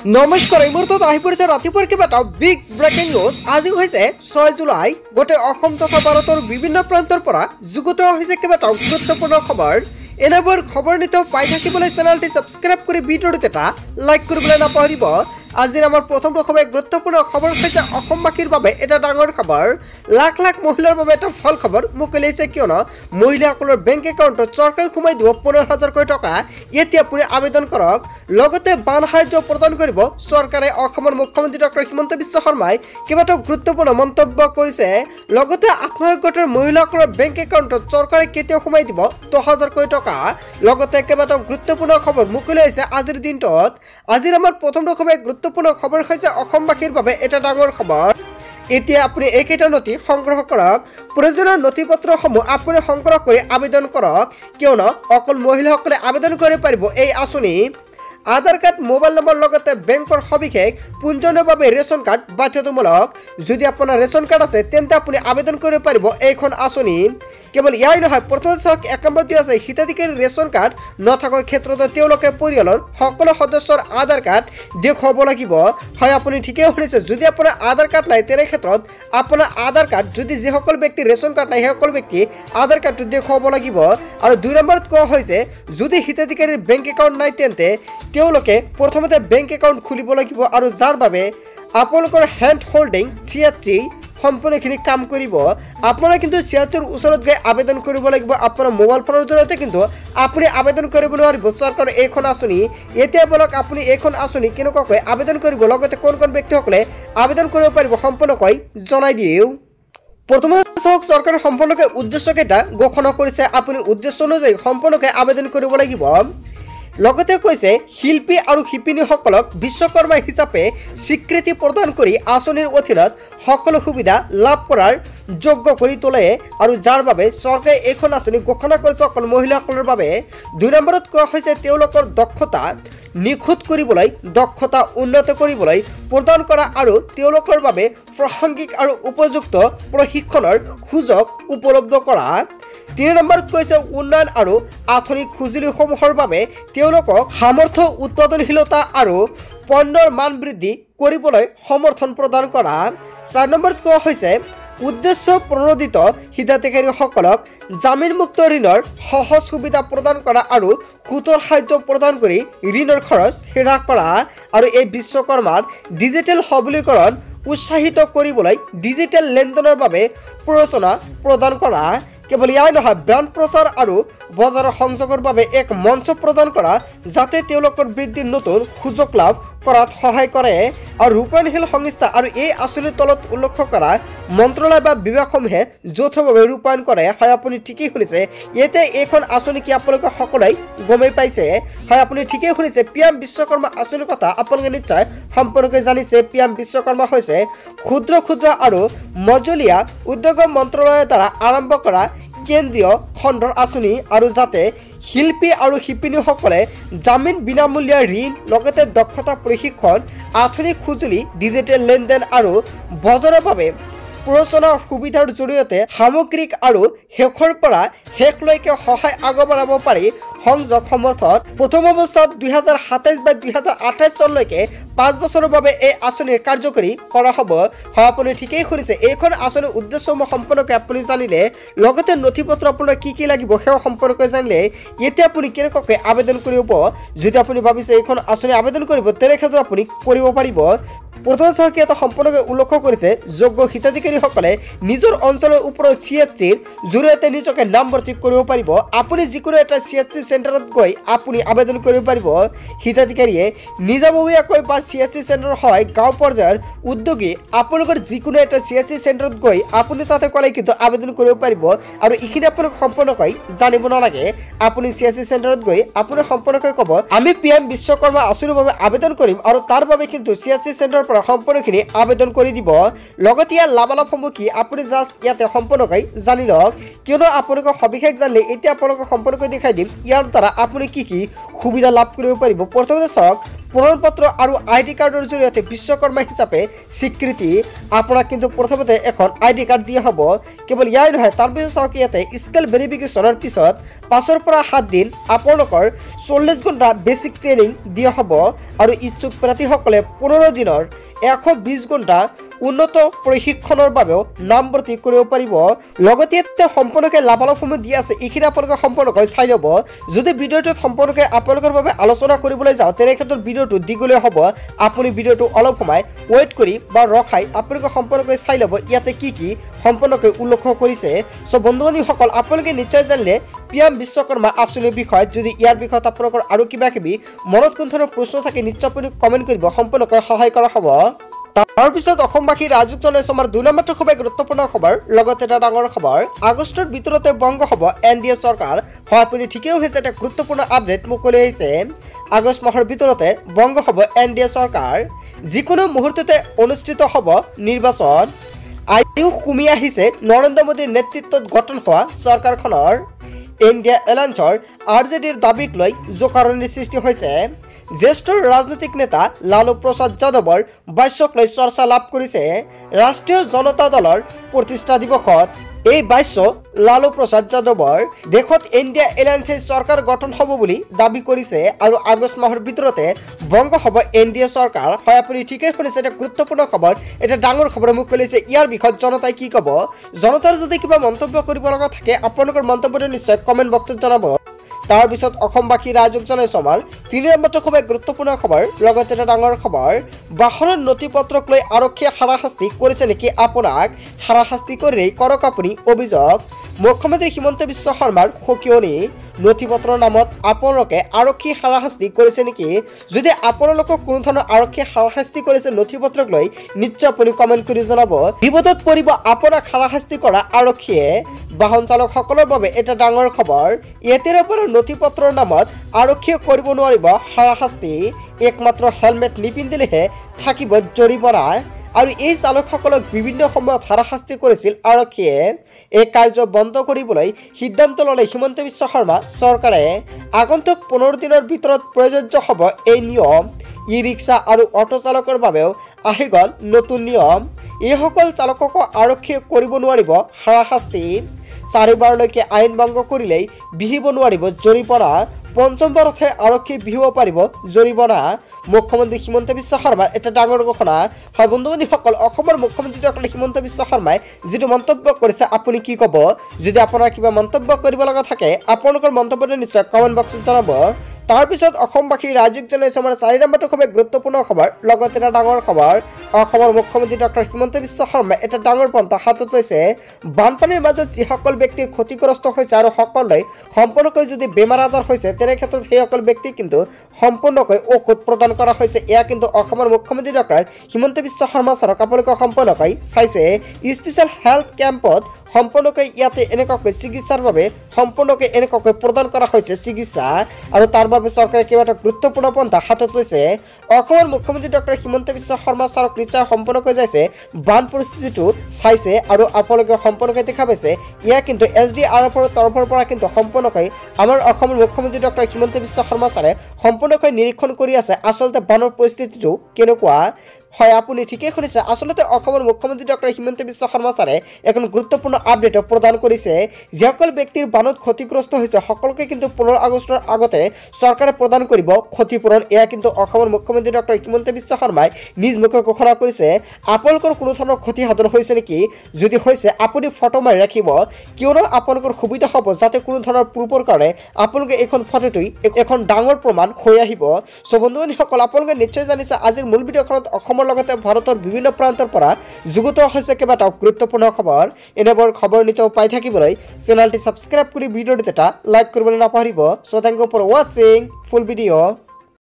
নমস্কাৰ, এই মুহূৰ্তত আহি পৰিছে ৰাতিপুৱাৰ কেইবাটাও বিগ ব্ৰেকিং নিউজ। আজি হৈছে 6 জুলাই। গোটেই অসম তথা ভাৰতৰ বিভিন্ন প্ৰান্তৰ পৰা যুগুত হৈছে কেইবাটাও গুৰুত্বপূৰ্ণ খবৰ। এনেবোৰ খবৰ নিতৌ পাই থাকিবলৈ চেনেলটি সাবস্ক্ৰাইব কৰি ভিডিঅ'টো এটা লাইক কৰিবলৈ নাপাহৰিব। আজিৰ আমাৰ প্ৰথম খবৰ গুৰুত্বপূৰ্ণ খবৰ হৈছে অসমবাসীৰ বাবে এটা ডাঙৰ খবৰ। লাখ লাখ মহিলাৰ বাবে এটা ভাল খবৰ মুকলিছে, কিয়নো মহিলাসকলৰ বেংক একাউণ্টত চৰকাৰে সোমাই দিব 15,000 টকা। এতিয়া আপুনি আবেদন কৰক। লগতে বান সাহায্য প্ৰদান কৰিব চৰকাৰে। অসমৰ মুখ্যমন্ত্ৰী ডক্টৰ হিমন্ত বিশ্ব শৰ্মাই কেইবাটাও গুৰুত্বপূৰ্ণ মন্তব্য কৰিছে। লগতে আত্মসহায়ক গোটৰ মহিলাসকলৰ বেংক একাউণ্টত চৰকাৰে কেতিয়া সোমাই দিব 10,000 টকা। লগতে কেইবাটাও গুৰুত্বপূৰ্ণ খবৰ মুকলিছে আজিৰ দিনটোত। আজিৰ আমাৰ প্ৰথম খবৰ গুৰুত্বপূৰ্ণ খবৰ হৈছে অসমবাসীৰ বাবে এটা ডাঙৰ খবৰ। এতিয়া আপুনি এইকেইটা নথি সংগ্ৰহ কৰক। প্ৰয়োজনীয় নথি পত্ৰসমূহ আপুনি সংগ্ৰহ কৰি আবেদন কৰক, কিয়নো অকল মহিলাসকলে আবেদন কৰিব পাৰিব এই আঁচনি। আধাৰ কাৰ্ড, মোবাইল নম্বৰ লগতে বেংকৰ সবিশেষ পঞ্জীয়নৰ বাবে ৰেচন কাৰ্ড বাধ্যতামূলক। যদি আপোনাৰ ৰেচন কাৰ্ড আছে তেন্তে আপুনি আবেদন কৰিব পাৰিব এইখন আঁচনি। কেৱল ইয়াই নহয়, প্ৰথমে চাওক 1 নম্বৰ দি আছে হিতাধিকাৰী ৰেচন কাৰ্ড নথকাৰ ক্ষেত্ৰত তেওঁলোকে পৰিয়ালৰ সকলো সদস্যৰ আধাৰ কাৰ্ড দেখুৱাব লাগিব। হয়, আপুনি ঠিকেই শুনিছে। যদি আপোনাৰ আধাৰ কাৰ্ড নাই তেনে ক্ষেত্ৰত আপোনাৰ আধাৰ কাৰ্ড, যদি যিসকল ব্যক্তিৰ ৰেচন কাৰ্ড নাই সেইসকল ব্যক্তি আধাৰ কাৰ্ডটো দেখুৱাব লাগিব। আৰু 2 নম্বৰত কোৱা হৈছে যদি হিতাধিকাৰীৰ বেংক একাউণ্ট নাই তেন্তে তেওঁলোকে প্ৰথমতে বেংক একাউণ্ট খুলিব লাগিব, আৰু যাৰ বাবে আপোনালোকৰ হেণ্ড হোল্ডিং CHC সম্পূৰ্ণখিনি কাম কৰিব। আপোনালোকে কিন্তু CHCৰ ওচৰত গৈ আবেদন কৰিব লাগিব। আপোনাৰ মোবাইল ফোনৰ জৰিয়তে কিন্তু আপুনি আবেদন কৰিব নোৱাৰিব চৰকাৰৰ এইখন আঁচনি। এতিয়া বলক আপুনি এইখন আঁচনি কেনেকুৱাকৈ আবেদন কৰিব, লগতে কোন কোন ব্যক্তিসকলে আবেদন কৰিব পাৰিব সম্পূৰ্ণকৈ জনাই দিওঁ। প্ৰথমে চাওক চৰকাৰে সম্পূৰ্ণকৈ উদ্দেশ্যকেইটা ঘোষণা কৰিছে। আপুনি উদ্দেশ্য অনুযায়ী সম্পূৰ্ণকৈ আবেদন কৰিব লাগিব। লগতে কৈছে শিল্পী আৰু শিপিনীসকলক বিশ্বকৰ্মা হিচাপে স্বীকৃতি প্ৰদান কৰি আঁচনিৰ অধীনত সকলো সুবিধা লাভ কৰাৰ যোগ্য কৰি তোলে, আৰু যাৰ বাবে চৰকাৰে এইখন আঁচনি ঘোষণা কৰিছে অকল মহিলাসকলৰ বাবে। 2 নম্বৰত কোৱা হৈছে তেওঁলোকৰ দক্ষতা নিখুঁত কৰিবলৈ, দক্ষতা উন্নত কৰিবলৈ প্ৰদান কৰা আৰু তেওঁলোকৰ বাবে প্ৰাসংগিক আৰু উপযুক্ত প্ৰশিক্ষণৰ সুযোগ উপলব্ধ কৰা। 3 নম্বৰত কৈছে উন্নয়ন আৰু আধুনিক সঁজুলিসমূহৰ বাবে তেওঁলোকক সামৰ্থ্য, উৎপাদনশীলতা আৰু পণ্যৰ মান বৃদ্ধি কৰিবলৈ সমৰ্থন প্ৰদান কৰা। 4 নম্বৰত কোৱা হৈছে উদ্দেশ্য প্ৰণোদিত হিতাধিকাৰীসকলক জামিনমুক্ত ঋণৰ সহজ সুবিধা প্ৰদান কৰা আৰু সুতৰ সাহায্য প্ৰদান কৰি ঋণৰ খৰচ হ্ৰাস কৰা, আৰু এই বিশ্বকৰ্মাৰ ডিজিটেল সবলীকৰণ উৎসাহিত কৰিবলৈ ডিজিটেল লেনদেনৰ বাবে প্ৰৰোচনা প্ৰদান কৰা। কেৱল ইয়াই নহয়, ব্ৰাণ্ড প্ৰচাৰ আৰু বজাৰৰ সংযোগৰ বাবে এক মঞ্চ প্ৰদান কৰা যাতে তেওঁলোকৰ বৃদ্ধিৰ নতুন সুযোগ লাভ কৰাত সহায় কৰে। আৰু ৰূপায়ণশীল সংস্থা আৰু এই আঁচনিৰ তলত উল্লেখ কৰা মন্ত্ৰালয় বা বিভাগসমূহে যৌথভাৱে ৰূপায়ণ কৰে। হয়, আপুনি ঠিকেই শুনিছে। এতিয়া এইখন আঁচনি কি আপোনালোকে সকলোৱে গমেই পাইছে। হয়, আপুনি ঠিকেই শুনিছে। PM বিশ্বকৰ্মা আঁচনিৰ কথা আপোনালোকে নিশ্চয় সম্পূৰ্ণকৈ জানিছে। PM বিশ্বকৰ্মা হৈছে ক্ষুদ্ৰ ক্ষুদ্ৰ আৰু মজলীয়া উদ্যোগ মন্ত্ৰালয়ৰ দ্বাৰা আৰম্ভ কৰা কেন্দ্ৰীয় খণ্ডৰ আঁচনি, আৰু যাতে শিল্পী আৰু শিপিনীসকলে জামিন, বিনামূলীয়া ঋণ, লগতে দক্ষতা প্ৰশিক্ষণ, আধুনিক সঁজুলি, ডিজিটেল লেনদেন আৰু বজাৰৰ বাবে প্ৰৰোচনাৰ সুবিধাৰ জৰিয়তে সামগ্ৰিক আৰু শেষৰ পৰা শেষলৈকে সহায় আগবঢ়াব পাৰি। সংযোগ সমৰ্থন প্ৰথম অৱস্থাত 2027 বা 2028 চনলৈকে 5 বছৰৰ বাবে এই আঁচনিৰ কাৰ্যকৰী কৰা হ'ব। হয়, আপুনি ঠিকেই শুনিছে। এইখন আঁচনিৰ উদ্দেশ্যসমূহ সম্পূৰ্ণকৈ আপুনি জানিলে, লগতে নথি পত্ৰ আপোনাৰ কি কি লাগিব সেয়া সম্পূৰ্ণকৈ জানিলে। এতিয়া আপুনি কেনেকুৱাকৈ আবেদন কৰিব, যদি আপুনি ভাবিছে এইখন আঁচনি আবেদন কৰিব তেনে ক্ষেত্ৰত আপুনি কৰিব পাৰিব। প্ৰথমে চৰকাৰে এটা সম্পূৰ্ণকৈ উল্লেখ কৰিছে যোগ্য হিতাধিকাৰীসকলে নিজৰ অঞ্চলৰ ওপৰত CHCৰ জৰিয়তে নিজকে নামভৰ্তি কৰিব পাৰিব। আপুনি যিকোনো এটা CHC চেণ্টাৰত গৈ আপুনি আবেদন কৰিব পাৰিব। হিতাধিকাৰীয়ে নিজাববীয়াকৈ বা CHC চেণ্টাৰ হয় গাঁও পৰ্যায়ৰ উদ্যোগী আপোনালোকৰ যিকোনো এটা CHC চেণ্টাৰত গৈ আপুনি তাতে ক'লে কিন্তু আবেদন কৰিব পাৰিব। আৰু এইখিনি আপোনাক সম্পূৰ্ণকৈ জানিব নালাগে। আপুনি CHC চেণ্টাৰত গৈ আপুনি সম্পূৰ্ণকৈ ক'ব আমি PM বিশ্বকৰ্মা আঁচনিৰ বাবে আবেদন কৰিম, আৰু তাৰ বাবে কিন্তু CHC চেণ্টাৰৰ পৰা সম্পূৰ্ণখিনি আবেদন কৰি দিব। লগতে ইয়াৰ লাভালাভসমূহ কি আপুনি জাষ্ট ইয়াতে সম্পূৰ্ণকৈ জানি লওক, কিয়নো আপোনালোকে সবিশেষ জানিলে এতিয়া আপোনালোকক সম্পূৰ্ণকৈ দেখাই দিম ইয়াৰ দ্বাৰা আপুনি কি কি সুবিধা লাভ কৰিব পাৰিব। প্ৰথমতে চাওক প্ৰমাণপত্ৰ আৰু আইডি কাৰ্ডৰ জৰিয়তে বিশ্বকৰ্মা হিচাপে স্বীকৃতি আপোনাক কিন্তু প্ৰথমতে এখন আইডি কাৰ্ড দিয়া হ'ব। কেৱল ইয়াই নহয়, তাৰ পিছত চাওক ইয়াতে স্কিল ভেৰিফিকেশ্যনৰ পিছত 5 পৰা 7 দিন আপোনালোকৰ 40 ঘণ্টা বেচিক ট্ৰেইনিং দিয়া হ'ব আৰু ইচ্ছুক প্ৰাৰ্থীসকলে 15 দিনৰ 120 ঘণ্টা উন্নত প্ৰশিক্ষণৰ বাবেও নামভৰ্তি কৰিব পাৰিব। লগতে ইয়াতে সম্পূৰ্ণকৈ লাভালাভসমূহ দিয়া আছে, এইখিনি আপোনালোকে সম্পূৰ্ণকৈ চাই ল'ব। যদি ভিডিঅ'টোত সম্পূৰ্ণকৈ আপোনালোকৰ বাবে আলোচনা কৰিবলৈ যাওঁ তেনে ক্ষেত্ৰত ভিডিঅ'টো দীঘলীয়া হ'ব। আপুনি ভিডিঅ'টো অলপ সময় ৱেইট কৰি বা ৰখাই আপোনালোকে সম্পূৰ্ণকৈ চাই ল'ব ইয়াতে কি কি সম্পূৰ্ণকৈ উল্লেখ কৰিছে। চ' বন্ধু বান্ধৱীসকল, আপোনালোকে নিশ্চয় জানিলে PM বিশ্বকৰ্মা আঁচনিৰ বিষয়ে। যদি ইয়াৰ বিষয়ত আপোনালোকৰ আৰু কিবা কিবি মনত কোনো ধৰণৰ প্ৰশ্ন থাকে নিশ্চয় আপুনি কমেণ্ট কৰিব, সম্পূৰ্ণকৈ সহায় কৰা হ'ব। তাৰপিছত অসমবাসী ৰাজুক জনাইছো আমাৰ 2 নম্বৰটো খুবেই গুৰুত্বপূৰ্ণ খবৰ, লগতে এটা ডাঙৰ খবৰ। আগষ্টৰ ভিতৰতে ভংগ হ'ব NDA চৰকাৰ। হয়, আপুনি ঠিকেই হৈছে, এটা গুৰুত্বপূৰ্ণ আপডেট মুকলি হৈছে। আগষ্ট মাহৰ ভিতৰতে ভংগ হ'ব NDA চৰকাৰ। যিকোনো মুহূৰ্ততে অনুষ্ঠিত হ'ব নিৰ্বাচন। আয়ুস কমি আহিছে নৰেন্দ্ৰ মোদীৰ নেতৃত্বত গঠন হোৱা চৰকাৰখনৰ। ইণ্ডিয়া এলায়েন্সৰ RJDৰ দাবীক লৈ জোকাৰণিৰ সৃষ্টি হৈছে। জ্যেষ্ঠ ৰাজনৈতিক নেতা লালু প্ৰসাদ যাদৱৰ ভাষ্যক লৈ চৰ্চা লাভ কৰিছে ৰাষ্ট্ৰীয় জনতা দলৰ প্ৰতিষ্ঠা দিৱসত। এই ভাষ্য লালু প্ৰসাদ যাদৱৰ দেশত ইণ্ডিয়া এলায়েন্সে চৰকাৰ গঠন হ'ব বুলি দাবী কৰিছে আৰু আগষ্ট মাহৰ ভিতৰতে ভংগ হ'ব NDA চৰকাৰ। হয়, আপুনি ঠিকেই শুনিছে, এটা গুৰুত্বপূৰ্ণ খবৰ, এটা ডাঙৰ খবৰ মুকলি হৈছে। ইয়াৰ বিষয়ত জনতাই কি ক'ব? জনতাৰ যদি কিবা মন্তব্য কৰিব লগা থাকে আপোনালোকৰ মন্তব্যটো নিশ্চয় কমেণ্ট বক্সত জনাব। তাৰপিছত অসমবাসী ৰাজুক জনাইছো আমাৰ 3 নম্বৰটো খুবেই গুৰুত্বপূৰ্ণ খবৰ, লগতে এটা ডাঙৰ খবৰ। বাহনৰ নথি পত্ৰক লৈ আৰক্ষীয়ে হাৰাশাস্তি কৰিছে নেকি আপোনাক? হাৰাশাস্তি কৰিলেই কৰক আপুনি অভিযোগ। মুখ্যমন্ত্ৰী হিমন্ত বিশ্ব শৰ্মাৰ সকিয়নি। নথি পত্ৰৰ নামত আপোনালোকে আৰক্ষী হাৰাশাস্তি কৰিছে নেকি? যদি আপোনালোকক কোনো ধৰণৰ আৰক্ষী হাৰাশাস্তি কৰিছে নথি পত্ৰক লৈ নিশ্চয় আপুনি কমেণ্ট কৰি জনাব। বিপদত পৰিব আপোনাক হাৰাশাস্তি কৰা আৰক্ষীয়ে। বাহন চালকসকলৰ বাবে এটা ডাঙৰ খবৰ। এতিয়াৰ পৰা নথি পত্ৰৰ নামত আৰক্ষীয়ে কৰিব নোৱাৰিব হাৰাশাস্তি। একমাত্ৰ হেলমেট নিপিন্ধিলেহে থাকিব জৰিমনা। আৰু এই চালকসকলক বিভিন্ন সময়ত হাৰাশাস্তি কৰিছিল আৰক্ষীয়ে। এই কাৰ্য বন্ধ কৰিবলৈ সিদ্ধান্ত ল'লে হিমন্ত বিশ্ব শৰ্মা চৰকাৰে। আগন্তুক 15 দিনৰ ভিতৰত প্ৰযোজ্য হ'ব এই নিয়ম। ই ৰিক্সা আৰু অটো চালকৰ বাবেও আহি গ'ল নতুন নিয়ম। এইসকল চালককো আৰক্ষীয়ে কৰিব নোৱাৰিব হাৰাশাস্তি। 4 বাৰলৈকে আইন ভংগ কৰিলেই বিহিব নোৱাৰিব জৰিমনা। 5ম বাৰতহে আৰক্ষী বিহিব পাৰিব জৰিমনা। মুখ্যমন্ত্ৰী হিমন্ত বিশ্ব শৰ্মাৰ এটা ডাঙৰ ঘোষণা। হয় বন্ধু বান্ধৱীসকল, অসমৰ মুখ্যমন্ত্ৰী ডক্টৰ হিমন্ত বিশ্ব শৰ্মাই যিটো মন্তব্য কৰিছে আপুনি কি ক'ব? যদি আপোনাৰ কিবা মন্তব্য কৰিব লগা থাকে আপোনালোকৰ মন্তব্যটো নিশ্চয় কমেণ্ট বক্সত জনাব। তাৰপিছত অসমবাসী ৰাজুক জনাইছো আমাৰ 4 নম্বৰটো খুবেই গুৰুত্বপূৰ্ণ খবৰ, লগতে এটা ডাঙৰ খবৰ। অসমৰ মুখ্যমন্ত্ৰী ডক্টৰ হিমন্ত বিশ্ব শৰ্মাই এটা ডাঙৰ পন্থা হাতত লৈছে। বানপানীৰ মাজত যিসকল ব্যক্তিৰ ক্ষতিগ্ৰস্ত হৈছে আৰু সকলোৱে সম্পূৰ্ণকৈ যদি বেমাৰ আজাৰ হৈছে তেনে ক্ষেত্ৰত সেইসকল ব্যক্তি কিন্তু সম্পূৰ্ণকৈ ঔষধ প্ৰদান কৰা হৈছে। এয়া কিন্তু অসমৰ মুখ্যমন্ত্ৰী ডক্টৰ হিমন্ত বিশ্ব শৰ্মা ছাৰক আপোনালোকে সম্পূৰ্ণকৈ চাইছে। স্পেচিয়েল হেল্থ কেম্পত সম্পূৰ্ণকৈ ইয়াতে এনেকুৱাকৈ চিকিৎসাৰ বাবে সম্পূৰ্ণকৈ এনেকুৱাকৈ প্ৰদান কৰা হৈছে চিকিৎসা আৰু তাৰ বাবে চৰকাৰে কিবা এটা গুৰুত্বপূৰ্ণ পন্থা হাতত লৈছে। অসমৰ মুখ্যমন্ত্ৰী ডক্টৰ হিমন্ত বিশ্ব শৰ্মা ছাৰক নিশ্চয় সম্পূৰ্ণকৈ যাইছে বান পৰিস্থিতিটো চাইছে আৰু আপোনালোকে সম্পূৰ্ণকৈ দেখা পাইছে। এয়া কিন্তু SDRFৰ তৰফৰ পৰা কিন্তু সম্পূৰ্ণকৈ আমাৰ অসমৰ মুখ্যমন্ত্ৰী ডক্টৰ হিমন্ত বিশ্ব শৰ্মা ছাৰে সম্পূৰ্ণকৈ নিৰীক্ষণ কৰি আছে আচলতে বানৰ পৰিস্থিতিটো কেনেকুৱা। হয়, আপুনি ঠিকেই শুনিছে, আচলতে অসমৰ মুখ্যমন্ত্ৰী ডক্টৰ হিমন্ত বিশ্ব শৰ্মা ছাৰে এখন গুৰুত্বপূৰ্ণ আপডেট প্ৰদান কৰিছে। যিসকল ব্যক্তিৰ বানত ক্ষতিগ্ৰস্ত হৈছে সকলোকে কিন্তু 15 আগষ্টৰ আগতে চৰকাৰে প্ৰদান কৰিব ক্ষতিপূৰণ। এয়া কিন্তু অসমৰ মুখ্যমন্ত্ৰী ডক্টৰ হিমন্ত বিশ্ব শৰ্মাই নিজ মুখে ঘোষণা কৰিছে। আপোনালোকৰ কোনো ধৰণৰ ক্ষতি সাধন হৈছে নেকি? যদি হৈছে আপুনি ফটো মাৰি ৰাখিব, কিয়নো আপোনালোকৰ সুবিধা হ'ব যাতে কোনো ধৰণৰ প্ৰুফৰ কাৰণে আপোনালোকে এইখন ফটোটোই এখন ডাঙৰ প্ৰমাণ হৈ আহিব। চ' বন্ধু বান্ধৱীসকল, আপোনালোকে নিশ্চয় জানিছে আজিৰ মূল ভিডিঅ'খনত অসমৰ লগতে ভাৰতৰ বিভিন্ন প্ৰান্তৰ পৰা যুগুত হৈছে কেইবাটাও গুৰুত্বপূৰ্ণ খবৰ। এনেবোৰ খবৰ নিতৌ পাই থাকিবলৈ চেনেলটি সাবস্ক্ৰাইব কৰি ভিডিঅ'টোত এটা লাইক কৰিবলৈ নাপাহৰিব। চ' থেংক ইউ ফৰ ৱাচিং ফুল ভিডিঅ'।